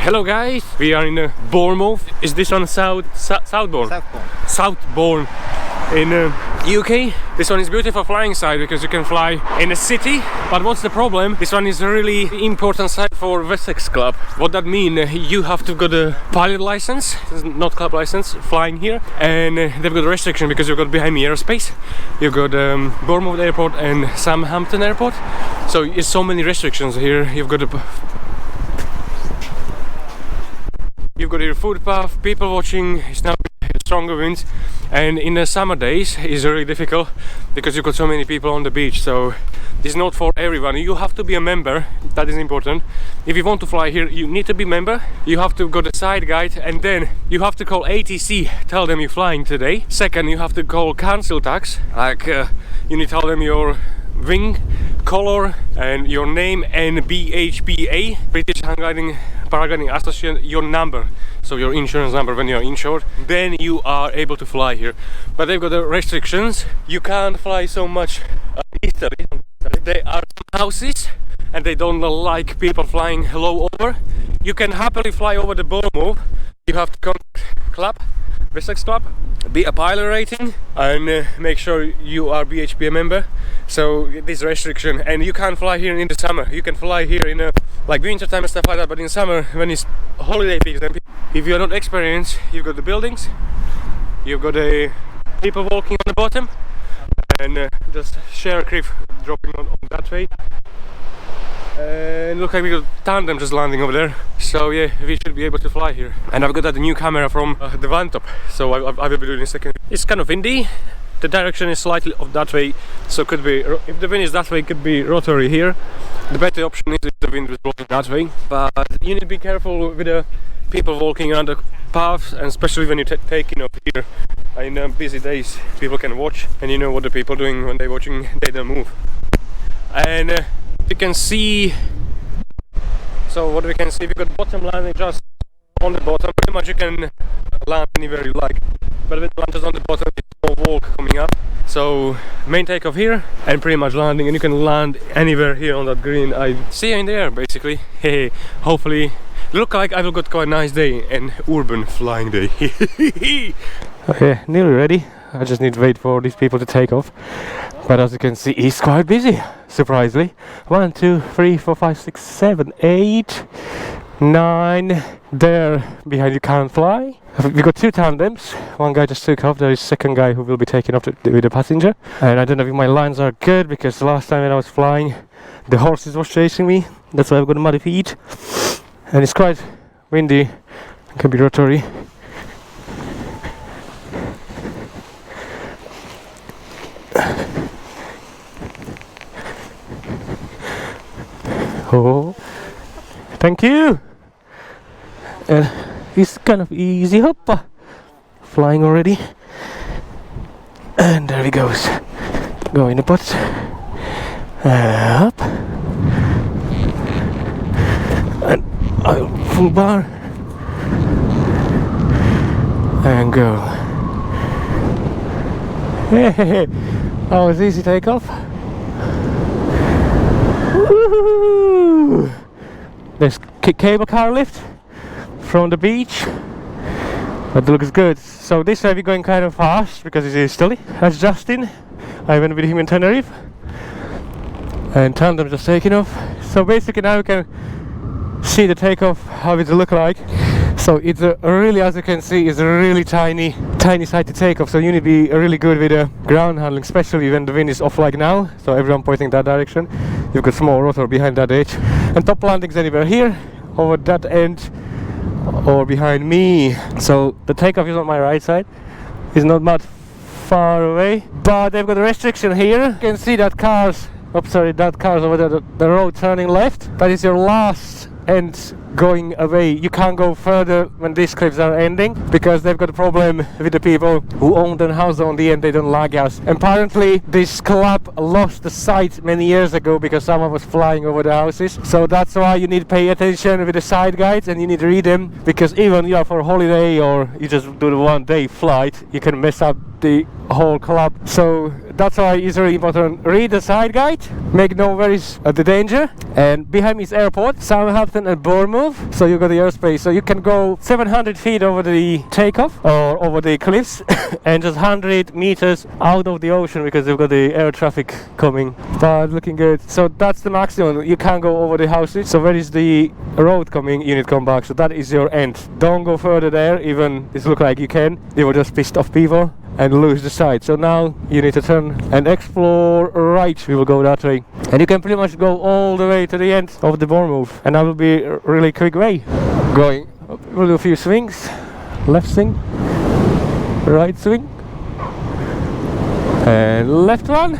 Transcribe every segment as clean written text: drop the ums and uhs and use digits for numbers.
Hello guys, we are in Bournemouth. Is this on Southborne? Southborne in UK. This one is beautiful flying site because you can fly in a city. But what's the problem? This one is a really important site for Wessex Club. What that mean? You have to got a pilot license, not club license, flying here, and they've got a restriction because you've got behind me airspace. You've got Bournemouth Airport and Southampton Airport. So it's so many restrictions here. You've got your footpath, people watching. It's now stronger winds, and in the summer days it's really difficult because you've got so many people on the beach. So this is not for everyone. You have to be a member. That is important. If you want to fly here, you need to be a member. You have to go to side guide, and then you have to call ATC, tell them you're flying today. Second, you have to call council tax, like you need to tell them your wing color and your name, and BHPA, British Paragliding Association, your number, so your insurance number when you're insured. Then you are able to fly here. But they've got the restrictions. You can't fly so much easterly. There are some houses and they don't like people flying low over. You can happily fly over the Bournemouth. You have to contact club, Wessex Club, be a pilot rating, and make sure you are BHP member. So this restriction, and you can't fly here in the summer. You can fly here in like winter time and stuff like that, but in summer when it's holiday peaks, then if you're not experienced, you've got the buildings, you've got the people walking on the bottom, and just share cliff dropping on that way. And look like we got tandem just landing over there. So yeah, we should be able to fly here. And I've got that new camera from the van top, so I will be doing a second. It's kind of windy. The direction is slightly off that way, so could be, if the wind is that way, could be rotary here. The better option is if the wind is blowing that way. But you need to be careful with the people walking around the paths, and especially when you're taking off here. In busy days, people can watch, and you know what the people doing when they're watching, they don't move. And you can see, so what we can see, we got bottom landing just on the bottom. Pretty much you can land anywhere you like, but when the land is on the bottom, it's more walk coming up. So main takeoff here and pretty much landing, and you can land anywhere here on that green. I see you in the air basically. Hey, hopefully look like I will got quite a nice day and urban flying day. Okay, nearly ready. I just need to wait for these people to take off. But as you can see, it's quite busy, surprisingly. 1, 2, 3, 4, 5, 6, 7, 8, 9. There behind you can't fly. We got two tandems. One guy just took off. There is second guy who will be taking off with the passenger. And I don't know if my lines are good, because the last time when I was flying, the horses was chasing me. That's why I've got muddy feet. And it's quite windy. It can be rotary. Oh, thank you. And it's kind of easy hop, flying already. And there he goes. Go in the pot. Up. And full bar. And go. Hey, that was easy takeoff. Woohoo! There's cable car lift from the beach, but it looks good. So this way we're going kind of fast because it's easterly. That's Justin. I went with him in Tenerife, and tandem just taking off. So basically now we can see the takeoff, how it look like. So it's a really, as you can see, it's a really tiny side to take off. So you need to be really good with the ground handling, especially when the wind is off like now. So everyone pointing that direction. You've got small rotor behind that edge, and top landings anywhere here, over that end, or behind me. So the takeoff is on my right side. It's not much far away, but they've got a restriction here. You can see that cars. Oops, sorry, that car's over there. The road turning left. That is your last end going away. You can't go further when these cliffs are ending, because they've got a problem with the people who own the house on the end. They don't like us. Apparently this club lost the site many years ago because someone was flying over the houses. So that's why you need to pay attention with the side guides, and you need to read them, because even you are for a holiday or you just do the 1 day flight, you can mess up the whole club. So that's why it's really important. Read the side guide, make no worries at the danger. And behind me is airport, Southampton and Bornemouth. So you got the airspace, so you can go 700 feet over the takeoff or over the cliffs and just 100 meters out of the ocean because you've got the air traffic coming. But looking good. So that's the maximum. You can't go over the houses. So where is the road coming? You need to come back. So that is your end. Don't go further there, even it looks like you can. You will just piss off people and lose the sight. So now you need to turn and explore right. We will go that way. And you can pretty much go all the way to the end of the Bournemouth. And that will be a really quick way. Going, we'll do a few swings. Left swing, right swing, and left one.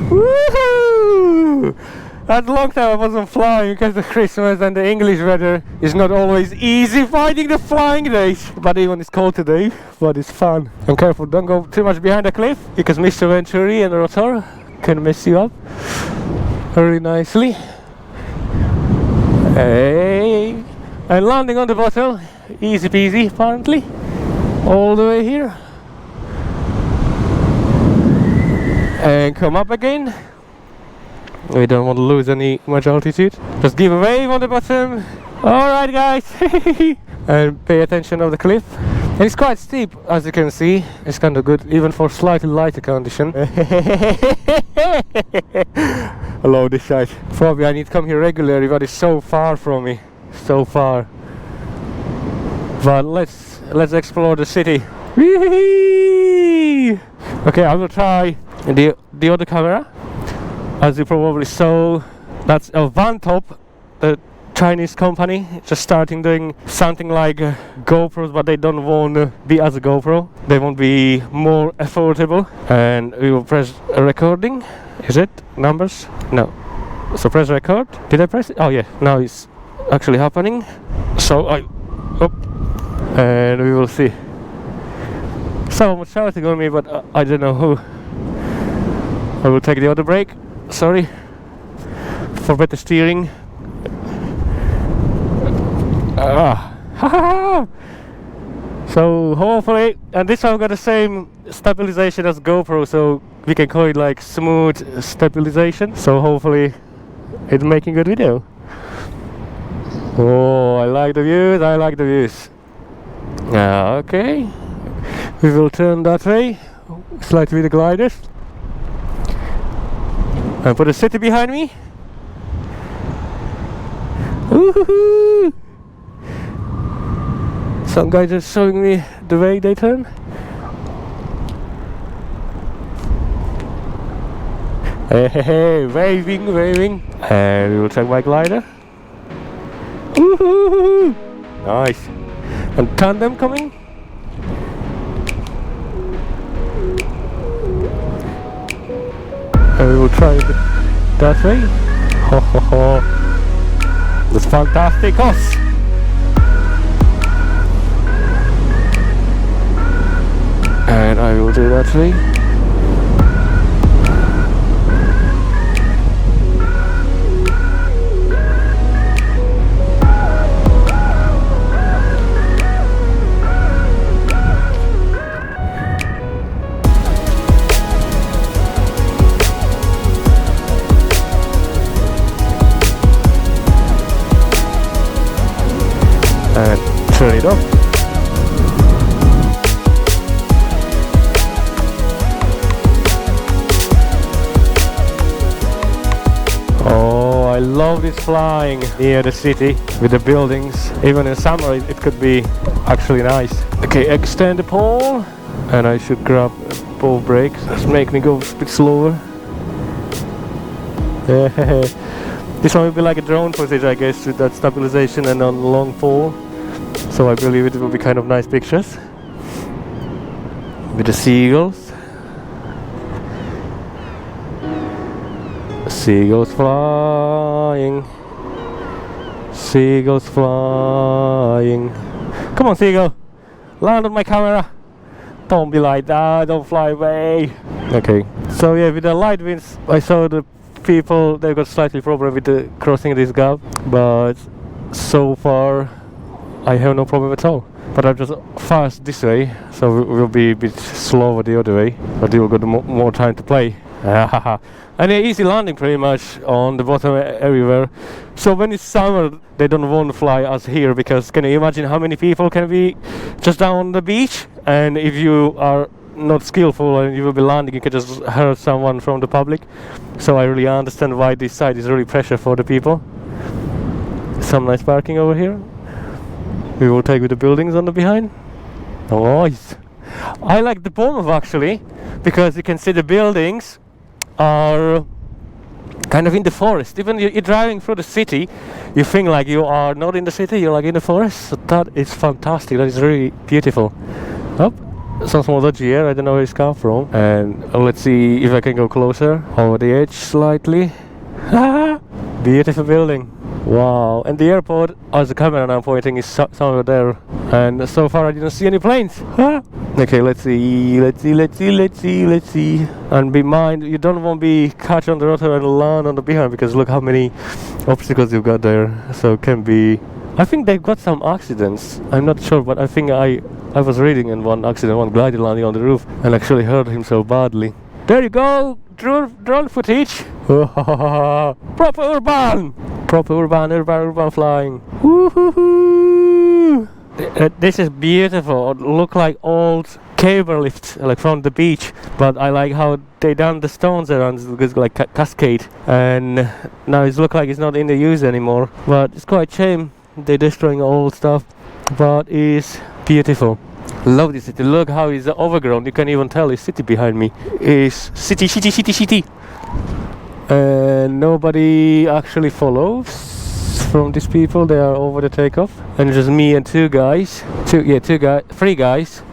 Woohoo! That's a long time I wasn't flying because the Christmas and the English weather is not always easy finding the flying days. But even it's cold today, but it's fun. And careful, don't go too much behind the cliff because Mr. Venturi and the rotor can mess you up very nicely. Hey, and landing on the bottle, easy peasy apparently, all the way here. And come up again. We don't want to lose any much altitude. Just give a wave on the bottom. Alright guys. And pay attention of the cliff. And it's quite steep as you can see. It's kind of good even for slightly lighter condition. I love this side. Probably I need to come here regularly, but it's so far from me. So far. But let's explore the city. Whee! Okay, I will try the other camera. As you probably saw, that's a Vantop, the Chinese company, just starting doing something like GoPros, but they don't want to be as a GoPro. They want to be more affordable. And we will press a recording. Is it? Numbers? No. So press record. Did I press it? Oh yeah, now it's actually happening. So and we will see. Someone was shouting on me, but I don't know who. I will take the other brake. Sorry for better steering. So hopefully, and this one got the same stabilization as GoPro, so we can call it like smooth stabilization. So hopefully it's making good video. Oh, I like the views, I like the views. Okay, we will turn that way, slightly with the gliders. And put a city behind me. Woohoo! Some guys are showing me the way they turn. Hey, waving, waving. And we will check my glider. Woohoo! Nice. And tandem coming. And we will try it that way. Ho ho ho. That's fantastic. And I will do that way. And turn it off. Oh, I love this flying near the city with the buildings. Even in summer it could be actually nice. Okay, extend the pole and I should grab both brakes. Just make me go a bit slower. This one will be like a drone footage, I guess, with that stabilization and on long pole. So I believe it will be kind of nice pictures with the seagulls. Seagulls flying. Seagulls flying. Come on, seagull, land on my camera. Don't be like that, don't fly away. Okay, so yeah, with the light winds, I saw the people, they got slightly problem with crossing this gap, but so far I have no problem at all. but I'm just fast this way, so we'll be a bit slower the other way, but you'll got more time to play. And an easy landing pretty much on the bottom everywhere. So when it's summer, they don't want to fly us here, because can you imagine how many people can be just down on the beach? And if you are not skillful and you will be landing, you can just hurt someone from the public. So I really understand why this side is really pressure for the people. Some nice parking over here. We will take with the buildings on the behind. Nice. I like the Bournemouth actually, because you can see the buildings are kind of in the forest. Even you're driving through the city, you think like you are not in the city, you're like in the forest. So that is fantastic. That is really beautiful. Oh, some small dodgy here. I don't know where it's come from. And let's see if I can go closer over the edge slightly. Beautiful building. Wow. And the airport, as the camera now pointing, is somewhere there. And so far I didn't see any planes. Okay, let's see. And be mind, you don't want to be catch on the rotor and land on the behind, because look how many obstacles you've got there. So it can be, I think they've got some accidents. I'm not sure, but I think I was reading in one accident, one glider landing on the roof and actually hurt him so badly. There you go, drone footage. Proper urban flying. Woohoo! This is beautiful. It look like old cable lifts, like from the beach. But I like how they done the stones around. It's like cascade, and now it look like it's not in the use anymore. But it's quite shame they're destroying old stuff. But it's beautiful. Love this city. Look how it's overgrown. You can even tell it's city behind me. It's city. And nobody actually follows from these people. They are over the takeoff, and just me and three guys.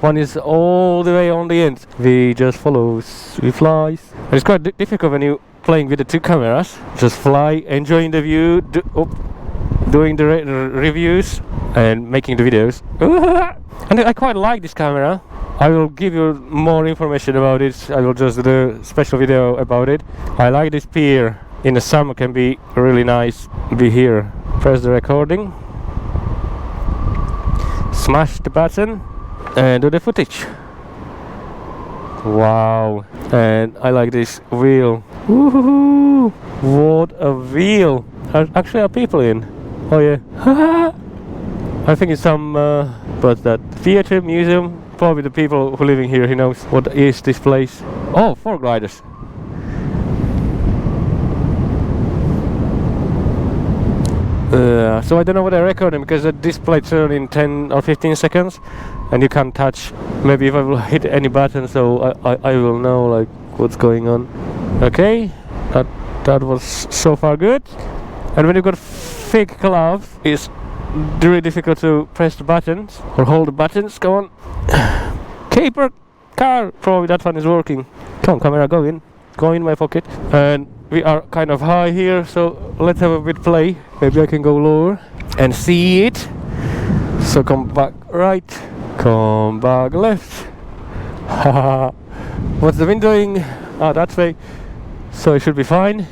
One is all the way on the end. We just follows. We flies. And it's quite difficult when you playing with the two cameras. Just fly, enjoying the view, doing the reviews and making the videos. And I quite like this camera. I will give you more information about it. I will just do a special video about it. I like this pier. In the summer can be really nice. Be here. Press the recording. Smash the button and do the footage. Wow. And I like this wheel. Woohoo! What a wheel. Actually are people in. Oh yeah. I think it's some but that theatre, museum. Probably the people who living here, he knows what is this place. Oh, 4 gliders. So I don't know what they're recording, because the display turns in 10 or 15 seconds and you can't touch. Maybe if I will hit any button, so I will know like what's going on. Okay, that was so far good. And when you got fake gloves, it's really difficult to press the buttons or hold the buttons. Go on. Caper car. Probably that one is working. Come on, camera, go in my pocket. And we are kind of high here, so let's have a bit play. Maybe I can go lower and see it. So come back right, come back left. What's the wind doing? Ah, that way. So it should be fine.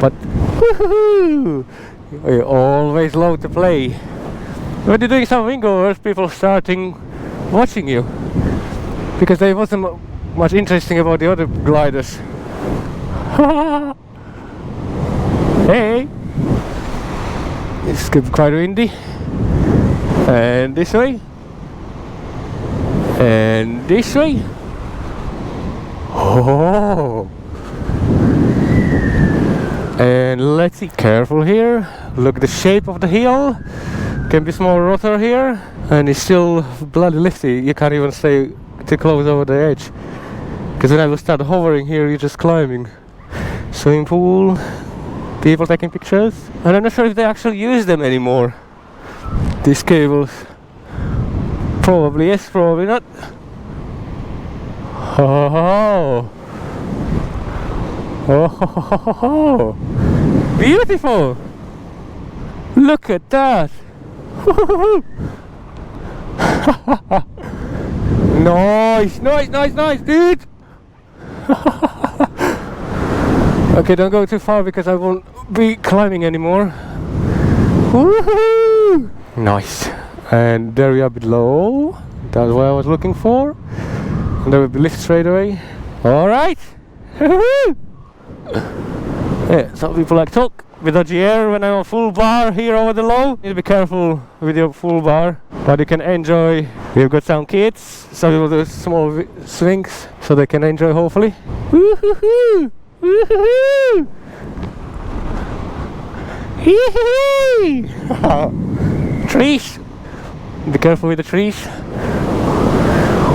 But woohoo! You always love to play. When you're doing some wingovers, people starting watching you, because there wasn't much interesting about the other gliders. Hey! It's quite windy. And this way. And this way. Oh! And let's see, careful here. Look at the shape of the hill. Can be small rotor here, and it's still bloody lifty. You can't even stay too close over the edge, because when I will start hovering here, you're just climbing. Swimming pool, people taking pictures, and I'm not sure if they actually use them anymore, these cables. Probably yes, probably not. Oh, beautiful! Look at that! Nice, dude! Okay, don't go too far, because I won't be climbing anymore. Woohoo! Nice. and there we are below. That's what I was looking for. And there will be lift straight away. Alright! Yeah, some people like talk with dodgy air when I'm on full bar here over the low. Need to be careful with your full bar, but you can enjoy. We've got some kids, some people do small swings, so they can enjoy hopefully. Woo-hoo-hoo! Woo-hoo-hoo! Trees! Be careful with the trees.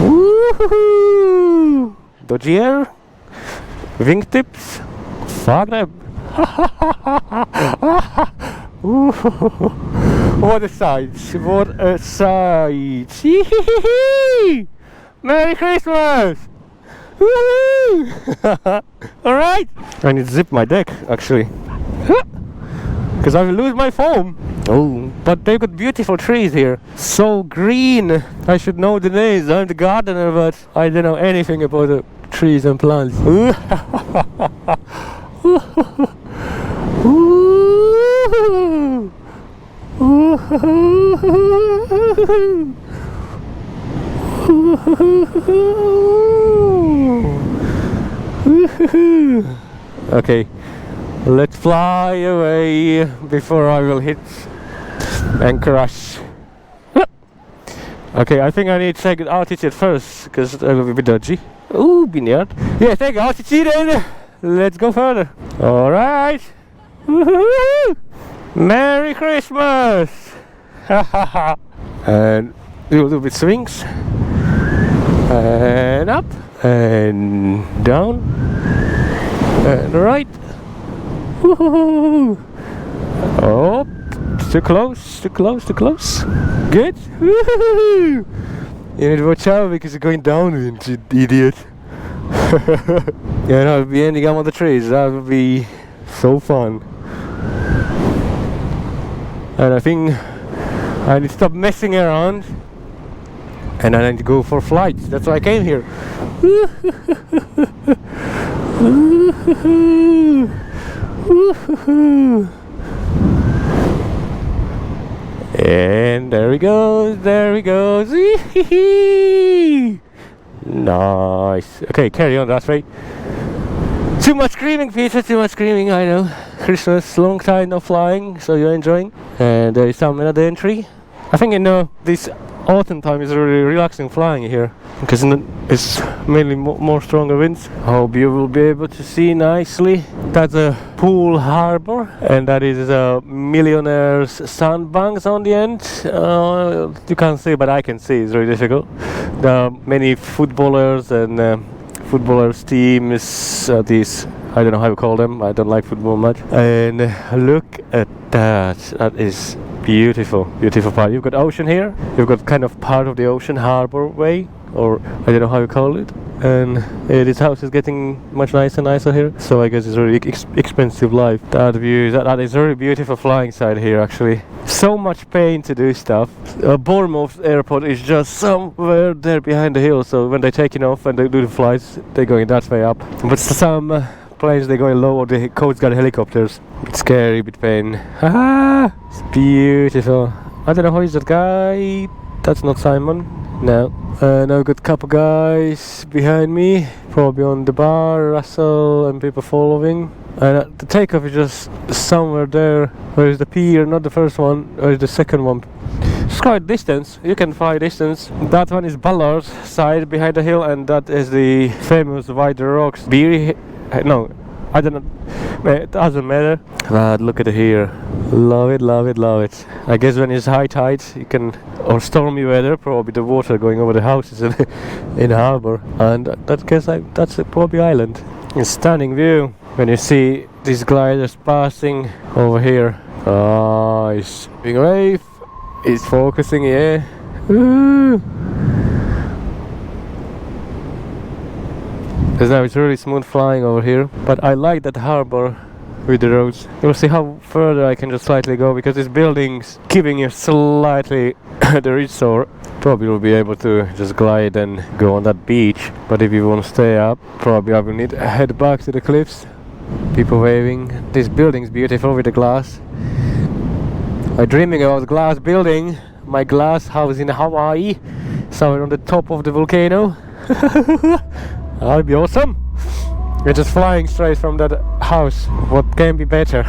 Woo-hoo-hoo! Dodgy air, wingtips, fuck them. What a sight! What a sight! Merry Christmas! Alright! I need to zip my deck actually, because I will lose my foam. Oh, but they've got beautiful trees here. So green! I should know the names. I'm the gardener, but I don't know anything about the trees and plants. Okay, let's fly away before I will hit and crash. Okay, I think I need to take altitude first, because that will be a bit dodgy. Ooh, vineyard. Yeah, take altitude and let's go further. Alright. Merry Christmas! And we will do a bit swings. And up. And down. And right. Woohoo! Oh, too close, too close, too close. Good. Woohoo! You need to watch out because you're going downwind, you idiot. Yeah, no, I'll be ending up on the trees. That would be so fun. And I think I need to stop messing around, and I need to go for flights. That's why I came here. And there he goes, there he goes. Nice. Okay, carry on that way. Too much screaming, Peter, too much screaming, I know. Christmas, long time no flying, so you're enjoying. And there is some another entry. I think this autumn time is really relaxing flying here, because it's mainly more stronger winds. Hope you will be able to see nicely. That's a pool harbor, and that is a millionaire's Sandbanks on the end. You can't see, but I can see. It's very difficult. There are many footballers and footballers teams. These, I don't know how you call them. I don't like football much. And look at that. That is beautiful, beautiful part. You've got ocean here. You've got kind of part of the ocean harbor way, or I don't know how you call it. And this house is getting much nicer and nicer here. So I guess it's really expensive life. That view, that is very beautiful flying side here actually. So much pain to do stuff. Bournemouth airport is just somewhere there behind the hill. So when they're taking off and they do the flights, they're going that way up. But some planes they're going low, or the Coast Guard helicopters. It's scary, bit pain. Haha! It's beautiful. I don't know who is that guy. That's not Simon. No. And I've got a couple guys behind me, probably on the bar, Russell and people following. And the takeoff is just somewhere there. Where is the pier? Not the first one, or is the second one? It's quite distance. You can fly distance. That one is Ballard's side behind the hill, and that is the famous White Rocks beer. No, I don't know. It doesn't matter. But look at it here. Love it, love it, love it. I guess when it's high tide, you can, or stormy weather, probably the water going over the houses in the harbor. And that's probably island. A stunning view when you see these gliders passing over here. Oh, it's being wave. It's focusing, yeah. Woo. Because now it's really smooth flying over here. But I like that harbor with the roads. You'll see how further I can just slightly go, because this building's giving you slightly the ridge, so probably will be able to just glide and go on that beach. But if you want to stay up, probably I will need to head back to the cliffs. People waving. This building's beautiful with the glass. I'm dreaming about glass building my glass house in Hawaii, somewhere on the top of the volcano. That'll be awesome. We're just flying straight from that house. What can be better?